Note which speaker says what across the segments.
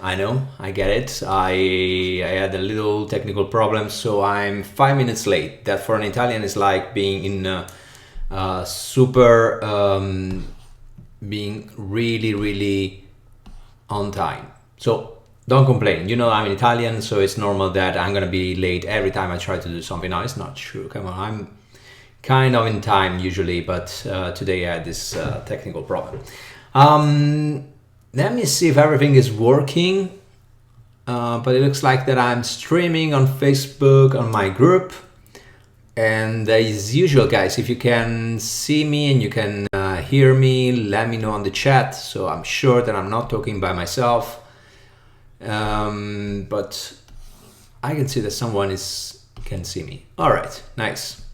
Speaker 1: I know, I get it. I had a little technical problem, so I'm 5 minutes late. That for an Italian is like being in super, being really, really on time. So don't complain. You know, I'm an Italian, so it's normal that I'm gonna be late every time I try to do something. No, it's not true. Come on, I'm kind of in time usually, but today I had this technical problem. Let me see if everything is working. But it looks like that I'm streaming on Facebook on my group. And as usual, guys, if you can see me and you can hear me, let me know on the chat. So I'm sure that I'm not talking by myself. But I can see that someone can see me. All right, nice.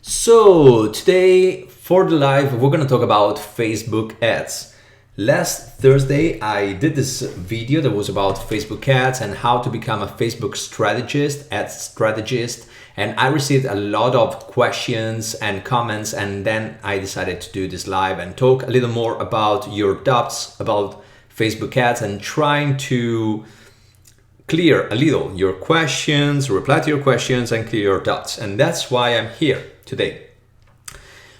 Speaker 1: So today for the live, we're gonna talk about Facebook ads. Last Thursday, I did this video that was about Facebook ads and how to become a Facebook strategist, ad strategist. And I received a lot of questions and comments, and then I decided to do this live and talk a little more about your doubts about Facebook ads and trying to clear a little your questions, reply to your questions and clear your doubts. And that's why I'm here today.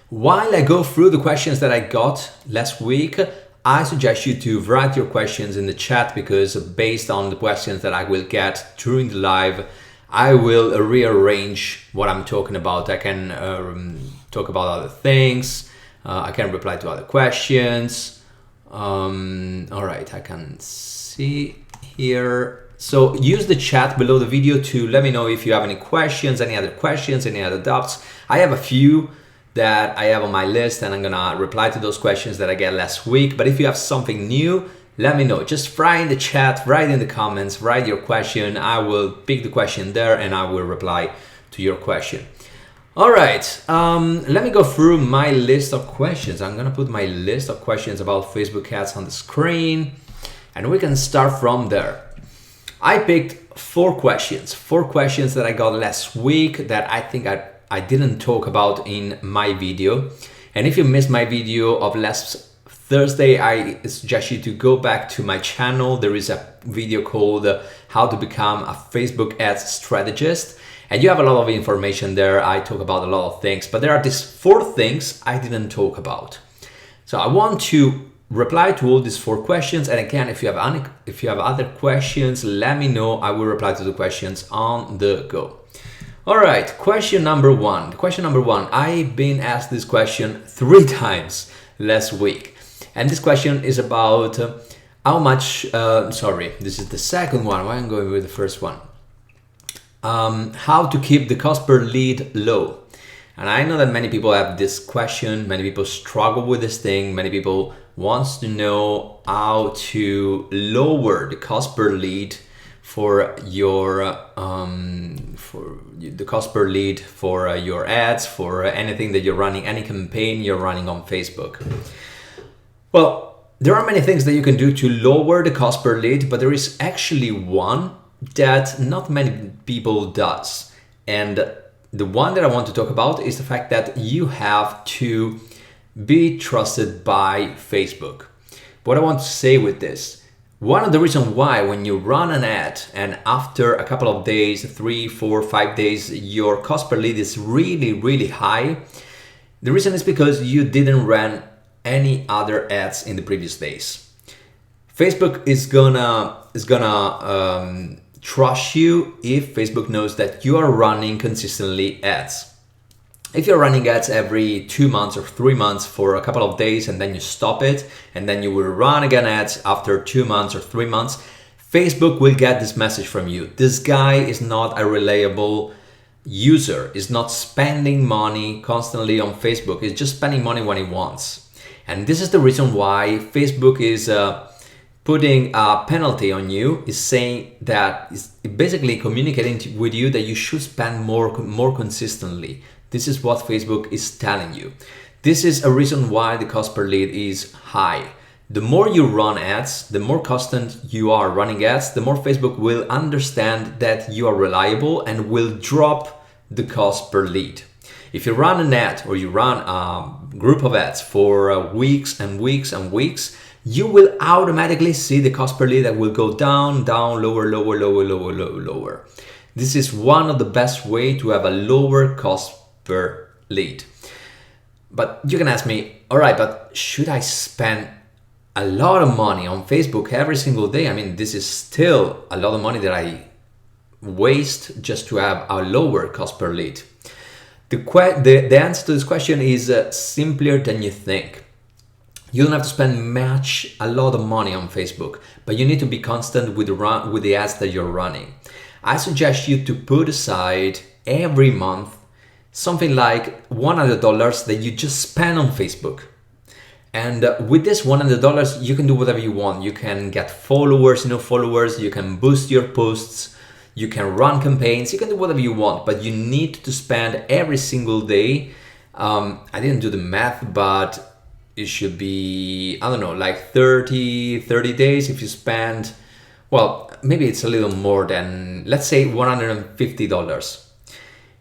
Speaker 1: While I go through the questions that I got last week, I suggest you to write your questions in the chat, because based on the questions that I will get during the live, I will rearrange what I'm talking about. I can talk about other things. I can reply to other questions. All right, I can see here. So use the chat below the video to let me know if you have any questions, any other doubts. I have a few that I have on my list, and I'm gonna reply to those questions that I get last week. But if you have something new, let me know. Just write in the chat, write in the comments, write your question. I will pick the question there and I will reply to your question. All right, let me go through my list of questions. I'm gonna put my list of questions about Facebook ads on the screen, and we can start from there. I picked four questions that I got last week that I think I didn't talk about in my video. And if you missed my video of last Thursday, I suggest you to go back to my channel. There is a video called How to Become a Facebook Ads Strategist. And you have a lot of information there. I talk about a lot of things, but there are these four things I didn't talk about. So I want to reply to all these four questions. And again, if you have other questions, let me know. I will reply to the questions on the go. All right, question number one. I've been asked this question 3 times last week. And this question is about how much, this is the second one. Why I'm going with the first one. How to keep the cost per lead low. And I know that many people have this question. Many people struggle with this thing. Many people want to know how to lower the cost per lead for your your ads, for anything that you're running, any campaign you're running on Facebook. Well, there are many things that you can do to lower the cost per lead, but there is actually one that not many people does. And the one that I want to talk about is the fact that you have to be trusted by Facebook. What I want to say with this, one of the reasons why when you run an ad and after a couple of days, 3, 4, 5 days, your cost per lead is really, really high, the reason is because you didn't run any other ads in the previous days. Facebook is gonna trust you if Facebook knows that you are running consistently ads. If you're running ads every 2 months or 3 months for a couple of days and then you stop it and then you will run again ads after 2 months or 3 months, Facebook will get this message from you. This guy is not a reliable user, is not spending money constantly on Facebook, he's just spending money when he wants. And this is the reason why Facebook is putting a penalty on you, is saying that, is basically communicating with you that you should spend more consistently. This is what Facebook is telling you. This is a reason why the cost per lead is high. The more you run ads, the more constant you are running ads, the more Facebook will understand that you are reliable and will drop the cost per lead. If you run an ad or you run a group of ads for weeks and weeks and weeks, you will automatically see the cost per lead that will go down, down, lower, lower, lower, lower, lower, lower. This is one of the best way to have a lower cost per lead. But you can ask me, all right, but should I spend a lot of money on Facebook every single day? I mean, this is still a lot of money that I waste just to have a lower cost per lead. The answer to this question is simpler than you think. You don't have to spend a lot of money on Facebook, but you need to be constant with the ads that you're running. I suggest you to put aside every month something like $100 that you just spend on Facebook. And with this $100, you can do whatever you want. You can get followers, you can boost your posts, you can run campaigns, you can do whatever you want, but you need to spend every single day. I didn't do the math, but it should be, I don't know, like 30 days. If you spend, well, maybe it's a little more than, let's say $150.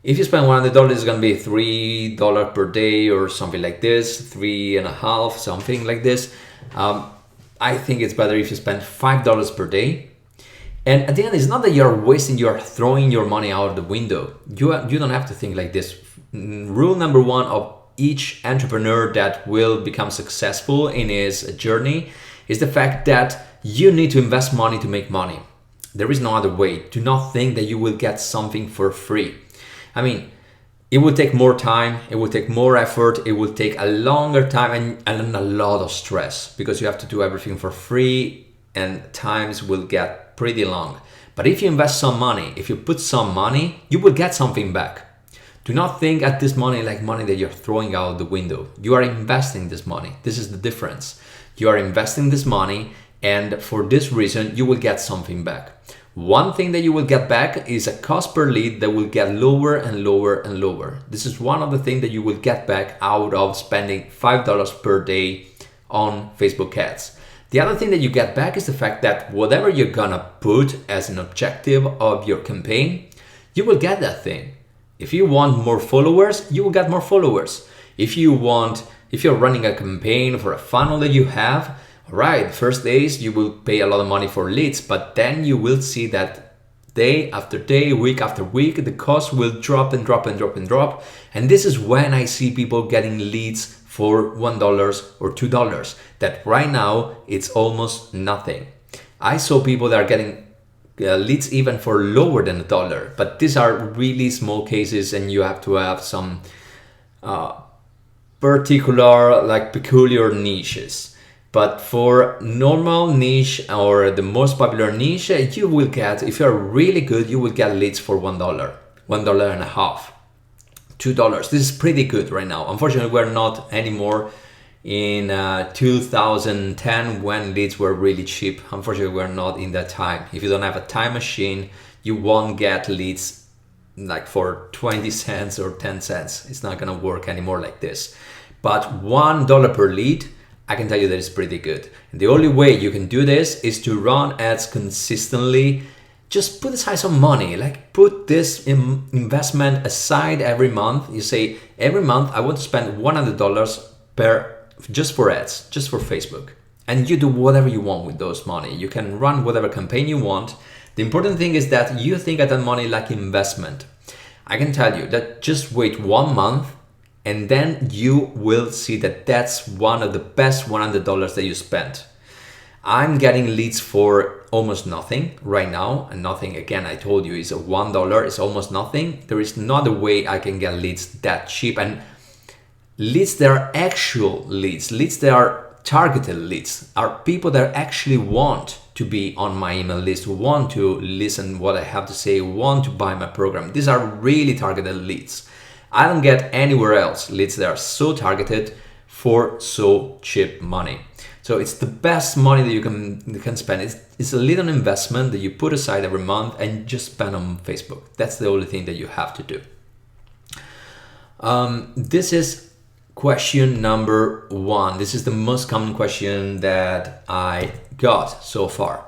Speaker 1: If you spend $100, it's gonna be $3 per day or something like this, 3.5, something like this. I think it's better if you spend $5 per day. And at the end, it's not that you're throwing your money out the window. You don't have to think like this. Rule number one of each entrepreneur that will become successful in his journey is the fact that you need to invest money to make money. There is no other way. Do not think that you will get something for free. I mean, it will take more time, it will take more effort, it will take a longer time and a lot of stress because you have to do everything for free and times will get pretty long. But if you invest some money, if you put some money, you will get something back. Do not think at this money like money that you're throwing out the window. You are investing this money. This is the difference. You are investing this money, and for this reason, you will get something back. One thing that you will get back is a cost per lead that will get lower and lower and lower. This is one of the things that you will get back out of spending $5 per day on Facebook ads. The other thing that you get back is the fact that whatever you're gonna put as an objective of your campaign, you will get that thing. If you want more followers, you will get more followers. If you're running a campaign for a funnel that you have, all right, first days you will pay a lot of money for leads, but then you will see that day after day, week after week, the cost will drop and drop and drop and drop. And this is when I see people getting leads for $1 or $2. That right now it's almost nothing. I saw people that are getting leads even for lower than $1, but these are really small cases and you have to have some peculiar niches. But for normal niche or the most popular niche, you will get, if you're really good, you will get leads for $1, $1.50, $2. This is pretty good right now. Unfortunately, we're not anymore in 2010 when leads were really cheap. Unfortunately, we're not in that time. If you don't have a time machine, you won't get leads like for 20 cents or 10 cents. It's not gonna work anymore like this. But $1 per lead, I can tell you that it's pretty good. And the only way you can do this is to run ads consistently. Just put aside some money, like put this investment aside every month. You say, every month I want to spend $100 just for ads, just for Facebook. And you do whatever you want with those money. You can run whatever campaign you want. The important thing is that you think of that money like investment. I can tell you that just wait 1 month and then you will see that that's one of the best $100 that you spent. I'm getting leads for almost nothing right now, and nothing, again, I told you, is a $1, it's almost nothing. There is not a way I can get leads that cheap, and leads that are actual leads that are targeted leads, are people that actually want to be on my email list, who want to listen what I have to say, want to buy my program. These are really targeted leads. I don't get anywhere else leads that are so targeted for so cheap money. So it's the best money that you can spend. It's a little investment that you put aside every month and just spend on Facebook. That's the only thing that you have to do. This is question number 1. This is the most common question that I got so far.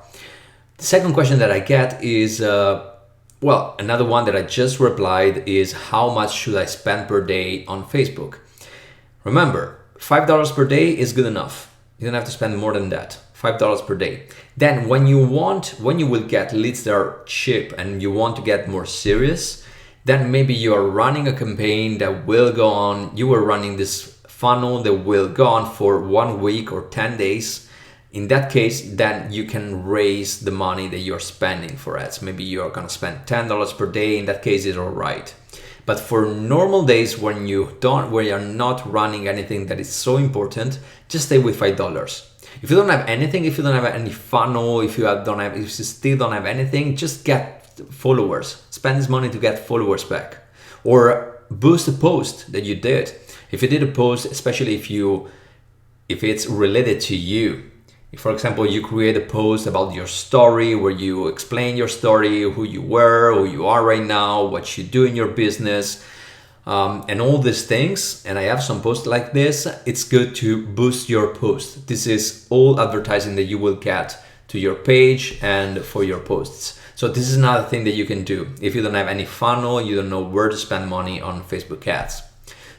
Speaker 1: The second question that I get is, another one that I just replied is, how much should I spend per day on Facebook? Remember, $5 per day is good enough. You don't have to spend more than that, $5 per day. Then when you will get leads that are cheap and you want to get more serious, then maybe you are running a campaign that will go on, you are running this funnel that will go on for 1 week or 10 days. In that case, then you can raise the money that you're spending for ads. Maybe you're gonna spend $10 per day. In that case, it's all right. But for normal days when you're not running anything that is so important, just stay with $5. If you don't have anything, if you don't have any funnel, if you still don't have anything, just get followers. Spend this money to get followers back, or boost a post that you did. If you did a post, especially if it's related to you. If, for example, you create a post about your story where you explain your story, who you were, who you are right now, what you do in your business, and all these things, and I have some posts like this, it's good to boost your post. This is all advertising that you will get to your page and for your posts. So this is another thing that you can do. If you don't have any funnel, you don't know where to spend money on Facebook ads.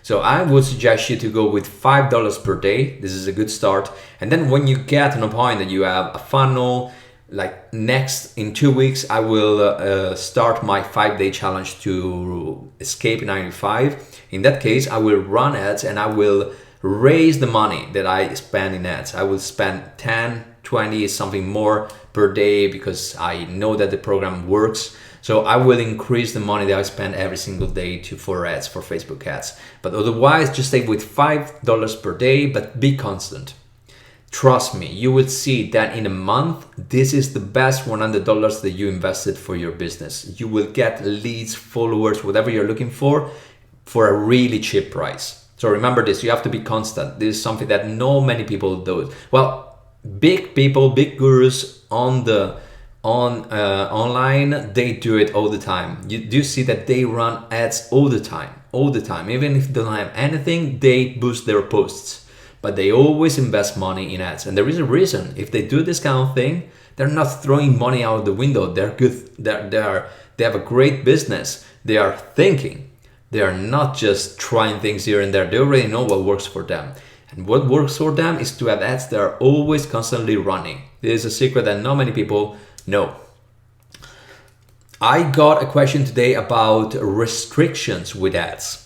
Speaker 1: So I would suggest you to go with $5 per day. This is a good start. And then when you get to a point that you have a funnel, like in 2 weeks, I will start my 5-day challenge to escape 95. In that case, I will run ads and I will raise the money that I spend in ads. I will spend 10, 20, something more per day because I know that the program works. So I will increase the money that I spend every single day for ads, for Facebook ads. But otherwise, just stay with $5 per day, but be constant. Trust me, you will see that in a month, this is the best $100 that you invested for your business. You will get leads, followers, whatever you're looking for a really cheap price. So remember this, you have to be constant. This is something that not many people do. Well, big people, big gurus online, they do it all the time. You do see that they run ads all the time. Even if they don't have anything, they boost their posts. But they always invest money in ads. And there is a reason. If they do this kind of thing, they're not throwing money out the window. They're good. They have a great business. They are thinking. They are not just trying things here and there. They already know what works for them. And what works for them is to have ads that are always constantly running. This is a secret that not many people know. I got a question today about restrictions with ads.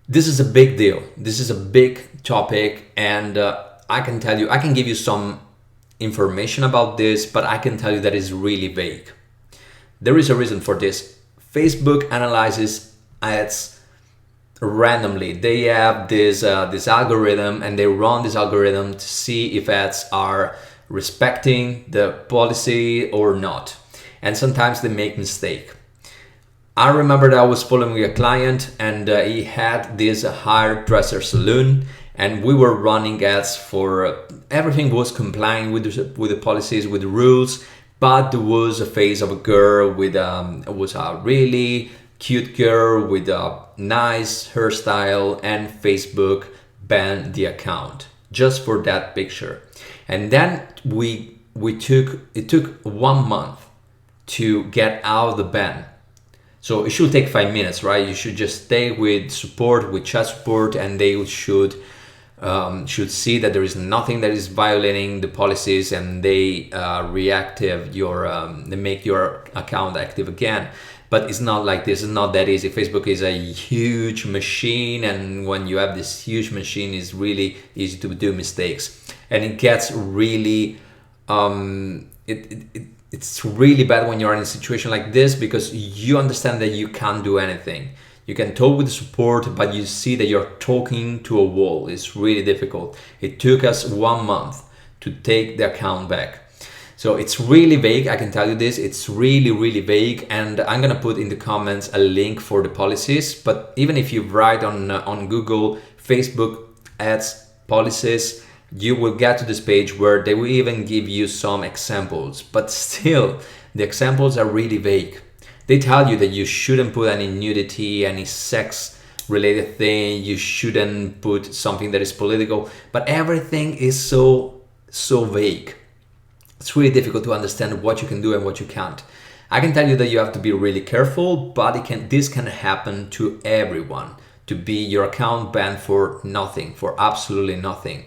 Speaker 1: This is a big deal. This is a big topic, and I can give you some information about this, but I can tell you that it's really vague. There is a reason for this. Facebook analyzes ads randomly. They have this algorithm, and they run this algorithm to see if ads are respecting the policy or not. And sometimes they make mistake. I remember that I was following a client, and he had this hairdresser salon, and we were running ads for everything was complying with the policies, with the rules, but there was a face of a girl with was a really cute girl with a nice hairstyle, and Facebook banned the account just for that picture. And then it took 1 month to get out of the ban. So it should take 5 minutes, right? You should just stay with support, with chat support, and they should see that there is nothing that is violating the policies, and they they make your account active again. But it's not like this. It's not that easy. Facebook is a huge machine, and when you have this huge machine, it's really easy to do mistakes, and it gets really it's really bad when you're in a situation like this, because you understand that you can't do anything. You can talk with the support, but you see that you're talking to a wall. It's really difficult. It took us 1 month to take the account back. So it's really vague, I can tell you this. It's really, really vague, and I'm gonna put in the comments a link for the policies. But even if you write on Google Facebook ads policies, you will get to this page where they will even give you some examples, but still the examples are really vague. They tell you that you shouldn't put any nudity, any sex related thing, you shouldn't put something that is political, but everything is so vague. It's really difficult to understand what you can do and what you can't. I can tell you that you have to be really careful, but this can happen to everyone, to be your account banned for nothing, for absolutely nothing.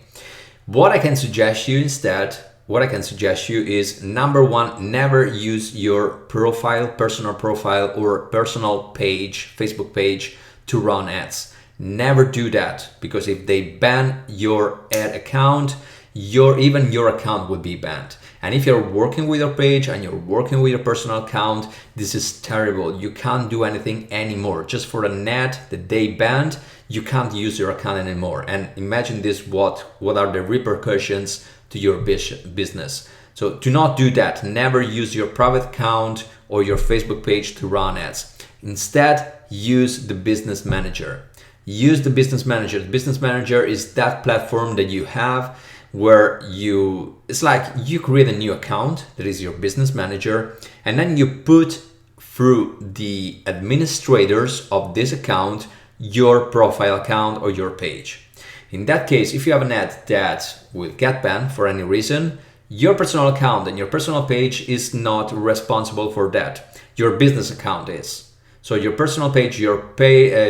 Speaker 1: What I can suggest you instead, what I can suggest you is, number one, never use your profile, personal profile or personal page, Facebook page, to run ads. Never do that, because if they ban your ad account, even your account will be banned. And if you're working with your page and you're working with your personal account, this is terrible. You can't do anything anymore. Just for an ad that they banned, you can't use your account anymore. And imagine this, what are the repercussions to your business? So do not do that. Never use your private account or your Facebook page to run ads. Instead, use the Business Manager. Use the Business Manager. The Business Manager is that platform that you have where it's like you create a new account that is your Business Manager, and then you put through the administrators of this account your profile account or your page. In that case, if you have an ad that will get banned for any reason, your personal account and your personal page is not responsible for that. Your business account is. So your personal page, your page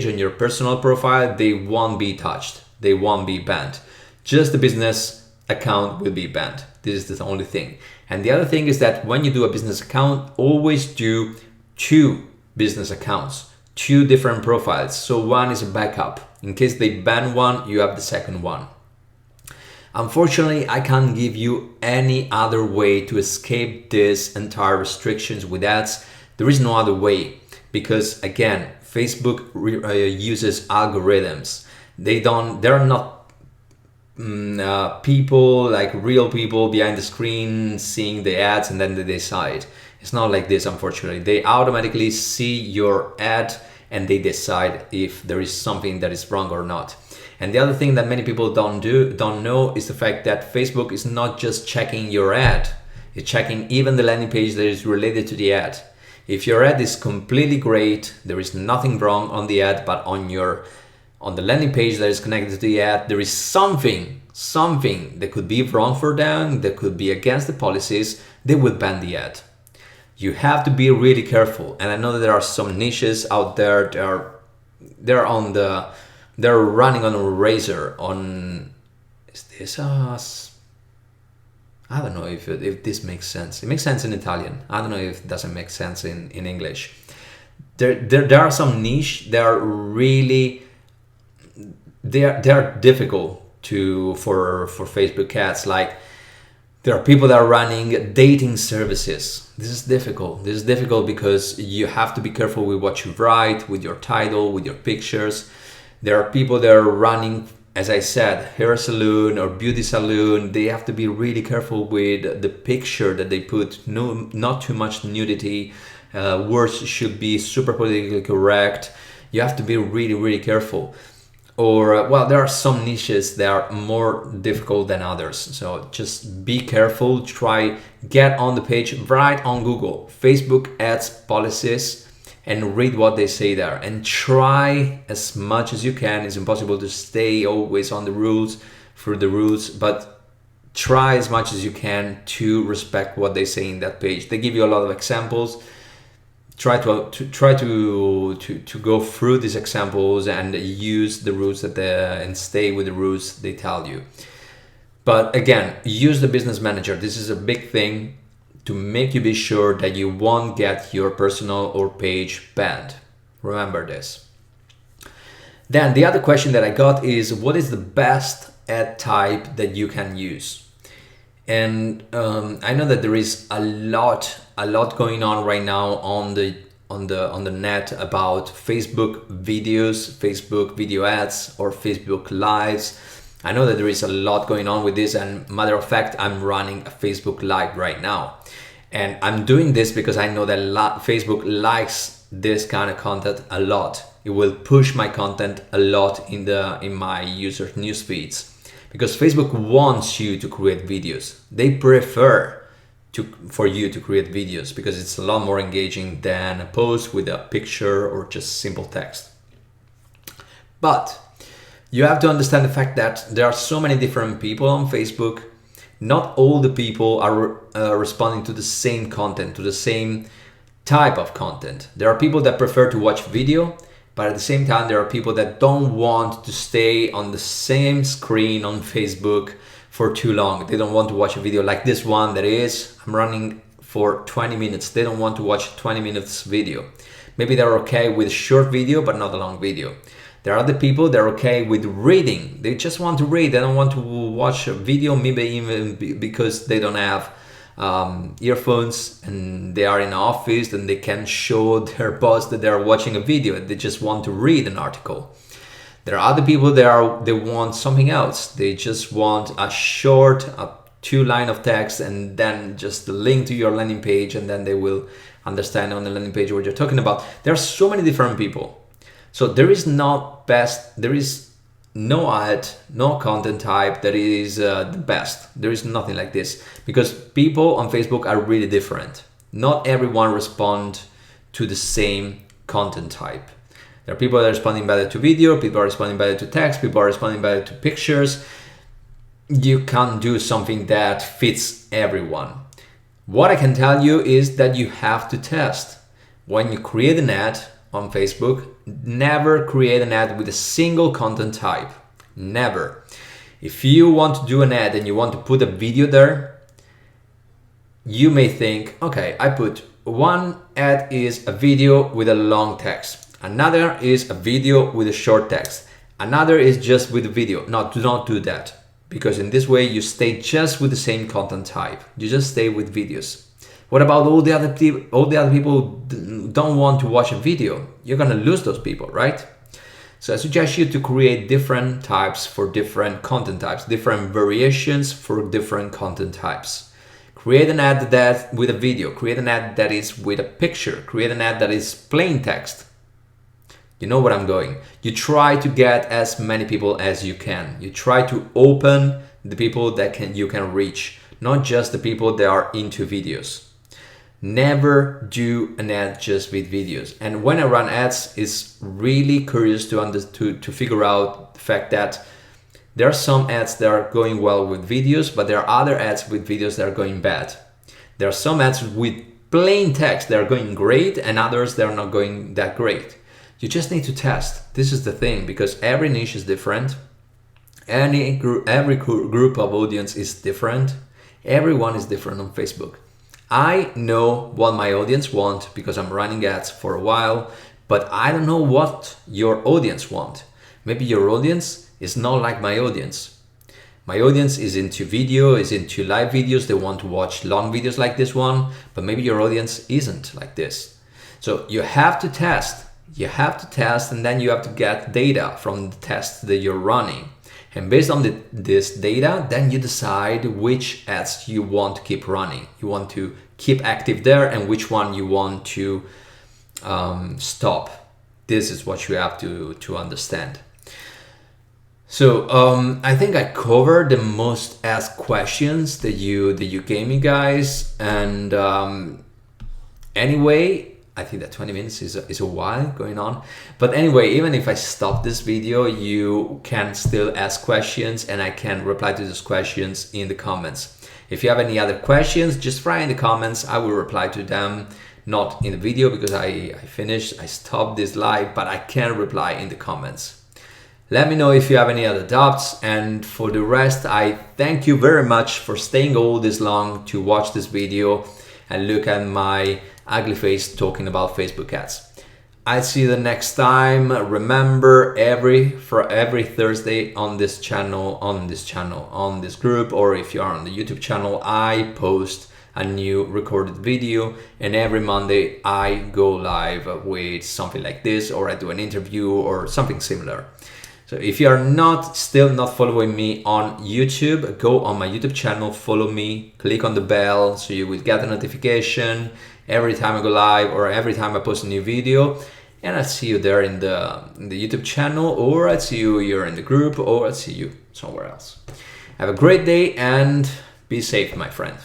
Speaker 1: and your personal profile, they won't be touched. They won't be banned. Just the business account will be banned. This is the only thing. And the other thing is that when you do a business account, always do 2 business accounts, 2 different profiles. So one is a backup. In case they ban one, you have the second one. Unfortunately, I can't give you any other way to escape this entire restrictions with ads. There is no other way, because again, Facebook uses algorithms. They're not people, like real people behind the screen seeing the ads and then they decide. It's not like this, unfortunately. They automatically see your ad and they decide if there is something that is wrong or not. And the other thing that many people don't know is the fact that Facebook is not just checking your ad, it's checking even the landing page that is related to the ad. If your ad is completely great, there is nothing wrong on the ad, but on the landing page that is connected to the ad, there is something that could be wrong for them, that could be against the policies, they will ban the ad. You have to be really careful. And I know that there are some niches out there they're running on a razor on, is this I don't know if this makes sense. It makes sense in Italian. I don't know if it doesn't make sense in English. There are some niche that are really, they are difficult for Facebook ads. Like, there are people that are running dating services. This is difficult. This is difficult because you have to be careful with what you write, with your title, with your pictures. There are people that are running, as I said, hair salon or beauty salon. They have to be really careful with the picture that they put. No, not too much nudity. Words should be super politically correct. You have to be really, really careful. Or, well, there are some niches that are more difficult than others. So just be careful. Get on the page, write on Google, Facebook ads policies, and read what they say there. And try as much as you can. It's impossible to stay always on the rules, through the rules, but try as much as you can to respect what they say in that page. They give you a lot of examples. Try to go through these examples and use the rules and stay with the rules they tell you. But again, use the Business Manager. This is a big thing to make you be sure that you won't get your personal or page banned. Remember this. Then the other question that I got is, what is the best ad type that you can use? And I know that there is a lot going on right now on the net about Facebook videos, Facebook video ads, or Facebook lives. I know that there is a lot going on with this, and matter of fact, I'm running a Facebook live right now. And I'm doing this because I know that Facebook likes this kind of content a lot. It will push my content a lot in my users' news feeds. Because Facebook wants you to create videos. They prefer for you to create videos because it's a lot more engaging than a post with a picture or just simple text. But you have to understand the fact that there are so many different people on Facebook. Not all the people are responding to the same content, to the same type of content. There are people that prefer to watch video, but at the same time, there are people that don't want to stay on the same screen on Facebook for too long. They don't want to watch a video like this one that is, I'm running for 20 minutes. They don't want to watch 20 minutes video. Maybe they're okay with a short video, but not a long video. There are other people that are okay with reading. They just want to read. They don't want to watch a video, maybe even because they don't have earphones and they are in an office and they can show their boss that they're watching a video. They just want to read an article. There are other people that they want something else. They just want a short, a 2-line of text and then just the link to your landing page, and then they will understand on the landing page what you're talking about. There are so many different people. So there is no ad, no content type that is the best. There is nothing like this, because people on Facebook are really different. Not everyone responds to the same content type. There are people that are responding better to video, people are responding better to text, people are responding better to pictures. You can't do something that fits everyone. What I can tell you is that you have to test. When you create an ad on Facebook, never create an ad with a single content type. Never. If you want to do an ad and you want to put a video there, you may think, okay, I put one ad is a video with a long text. Another is a video with a short text. Another is just with a video. No, do not do that. Because in this way, you stay just with the same content type. You just stay with videos. What about all the other people? All the other people don't want to watch a video. You're gonna lose those people, right? So I suggest you to create different types for different content types, different variations for different content types. Create an ad that with a video. Create an ad that is with a picture. Create an ad that is plain text. You know where I'm going. You try to get as many people as you can. You try to open the people that you can reach, not just the people that are into videos. Never do an ad just with videos. And when I run ads, it's really curious to figure out the fact that there are some ads that are going well with videos, but there are other ads with videos that are going bad. There are some ads with plain text that are going great and others that are not going that great. You just need to test. This is the thing, because every niche is different. Every group of audience is different. Everyone is different on Facebook. I know what my audience want because I'm running ads for a while, but I don't know what your audience want. Maybe your audience is not like my audience. My audience is into video, is into live videos. They want to watch long videos like this one, but maybe your audience isn't like this. So you have to test. You have to test, and then you have to get data from the tests that you're running. And based on this data, then you decide which ads you want to keep running. You want to keep active there, and which one you want to stop. This is what you have to understand. So I think I covered the most asked questions that you gave me, guys. And anyway, I think that 20 minutes is a while going on. But anyway, even if I stop this video, you can still ask questions and I can reply to those questions in the comments. If you have any other questions, just write in the comments. I will reply to them, not in the video because I stopped this live, but I can reply in the comments. Let me know if you have any other doubts. And for the rest, I thank you very much for staying all this long to watch this video and look at my ugly face talking about Facebook ads. I'll see you the next time. Remember, every Thursday on this channel, on this group, or if you are on the YouTube channel, I post a new recorded video, and every Monday I go live with something like this, or I do an interview or something similar. So if you are still not following me on YouTube, go on my YouTube channel, follow me, click on the bell so you will get a notification every time I go live or every time I post a new video. And I'll see you there in the YouTube channel, or I'll see you here in the group, or I'll see you somewhere else. Have a great day and be safe, my friend.